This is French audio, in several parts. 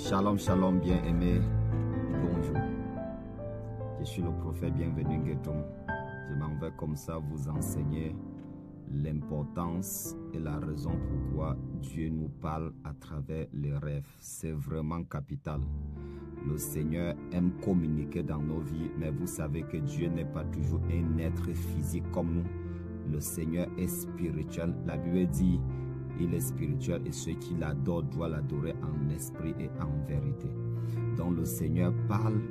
Shalom, shalom, bien-aimé. Bonjour. Je suis le prophète Bienvenu Nguetom. Je m'en vais comme ça vous enseigner l'importance et la raison pourquoi Dieu nous parle à travers les rêves. C'est vraiment capital. Le Seigneur aime communiquer dans nos vies, mais vous savez que Dieu n'est pas toujours un être physique comme nous. Le Seigneur est spirituel. La Bible dit il est spirituel et ceux qui l'adorent doivent l'adorer en esprit et en vérité. Donc le Seigneur parle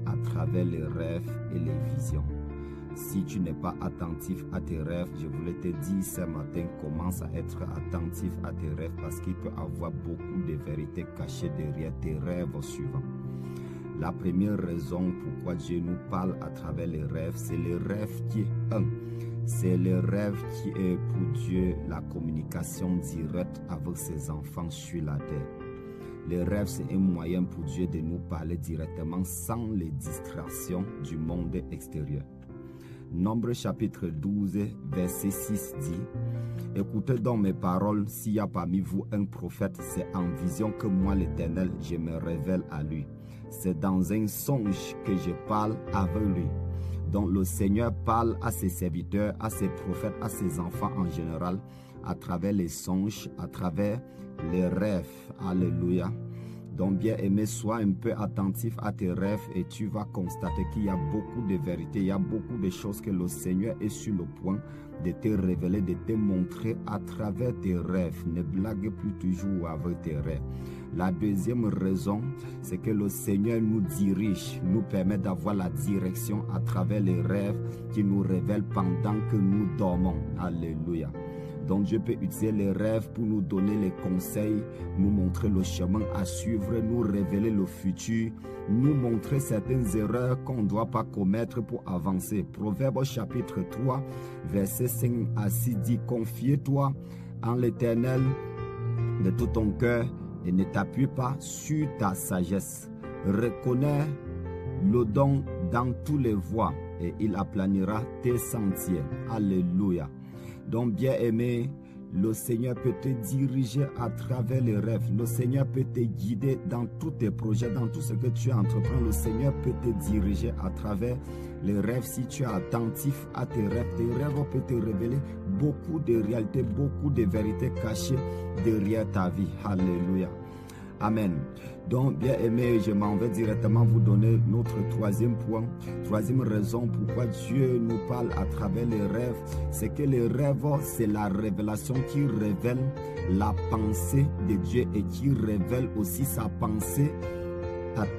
à travers les rêves et les visions. Si tu n'es pas attentif à tes rêves, je voulais te dire ce matin, commence à être attentif à tes rêves parce qu'il peut y avoir beaucoup de vérités cachées derrière tes rêves suivants. La première raison pourquoi Dieu nous parle à travers les rêves, c'est les rêves qui est un. C'est le rêve qui est pour Dieu la communication directe avec ses enfants sur la terre. Les rêves, c'est un moyen pour Dieu de nous parler directement sans les distractions du monde extérieur. Nombre chapitre 12, verset 6 dit « Écoutez donc mes paroles, s'il y a parmi vous un prophète, c'est en vision que moi l'Éternel, je me révèle à lui. C'est dans un songe que je parle avec lui. » Donc le Seigneur parle à ses serviteurs, à ses prophètes, à ses enfants en général, à travers les songes, à travers les rêves. Alléluia. Donc bien aimé, sois un peu attentif à tes rêves et tu vas constater qu'il y a beaucoup de vérités, il y a beaucoup de choses que le Seigneur est sur le point de te révéler, de te montrer à travers tes rêves. Ne blague plus toujours avec tes rêves. La deuxième raison, c'est que le Seigneur nous dirige, nous permet d'avoir la direction à travers les rêves qui nous révèlent pendant que nous dormons. Alléluia. Donc Dieu peut utiliser les rêves pour nous donner les conseils, nous montrer le chemin à suivre, nous révéler le futur, nous montrer certaines erreurs qu'on ne doit pas commettre pour avancer. Proverbe chapitre 3, verset 5 à 6 dit « Confie-toi en l'Éternel de tout ton cœur et ne t'appuie pas sur ta sagesse. Reconnais le don dans toutes les voies et il aplanira tes sentiers. » Alléluia. Donc bien aimé, le Seigneur peut te diriger à travers les rêves. Le Seigneur peut te guider dans tous tes projets, dans tout ce que tu entreprends. Le Seigneur peut te diriger à travers les rêves si tu es attentif à tes rêves. Tes rêves peuvent te révéler beaucoup de réalités, beaucoup de vérités cachées derrière ta vie. Alléluia. Amen. Donc, bien aimé, je m'en vais directement vous donner notre troisième point. Troisième raison pourquoi Dieu nous parle à travers les rêves, c'est que les rêves, c'est la révélation qui révèle la pensée de Dieu et qui révèle aussi sa pensée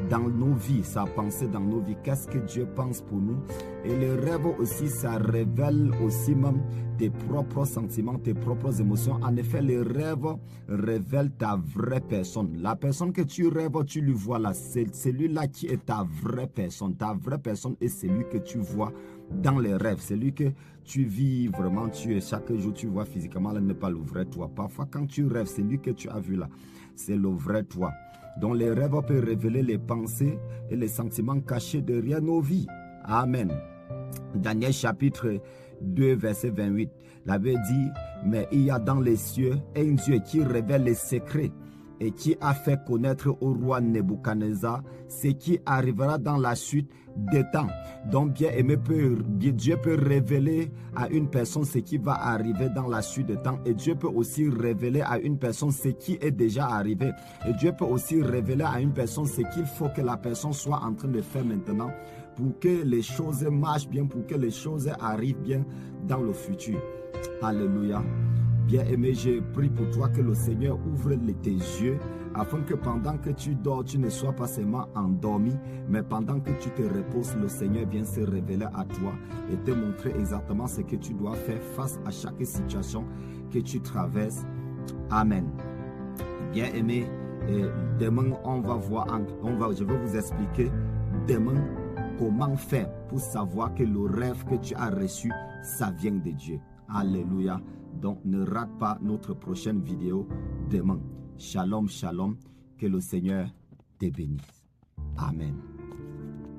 dans nos vies, sa pensée dans nos vies. Qu'est-ce que Dieu pense pour nous? Et les rêves aussi, ça révèle aussi même tes propres sentiments, tes propres émotions. En effet, les rêves révèlent ta vraie personne. La personne que tu rêves, tu lui vois là. C'est celui-là qui est ta vraie personne. Ta vraie personne est celui que tu vois dans les rêves. Celui que tu vis vraiment, chaque jour tu vois physiquement, là n'est pas le vrai toi. Parfois, quand tu rêves, celui que tu as vu là, c'est le vrai toi. Donc les rêves peuvent révéler les pensées et les sentiments cachés derrière nos vies. Amen. Daniel chapitre 2 verset 28. La Bible dit, mais il y a dans les cieux un Dieu qui révèle les secrets et qui a fait connaître au roi Nebuchadnezzar ce qui arrivera dans la suite des temps. Donc bien aimé, Dieu peut révéler à une personne ce qui va arriver dans la suite des temps et Dieu peut aussi révéler à une personne ce qui est déjà arrivé et Dieu peut aussi révéler à une personne ce qu'il faut que la personne soit en train de faire maintenant pour que les choses marchent bien, pour que les choses arrivent bien dans le futur. Alléluia. Bien aimé, je prie pour toi que le Seigneur ouvre tes yeux afin que pendant que tu dors, tu ne sois pas seulement endormi, mais pendant que tu te reposes, le Seigneur vient se révéler à toi et te montrer exactement ce que tu dois faire face à chaque situation que tu traverses. Amen. Bien aimé, demain je vais vous expliquer demain comment faire pour savoir que le rêve que tu as reçu, ça vient de Dieu. Alléluia. Donc ne rate pas notre prochaine vidéo demain. Shalom, shalom. Que le Seigneur te bénisse. Amen.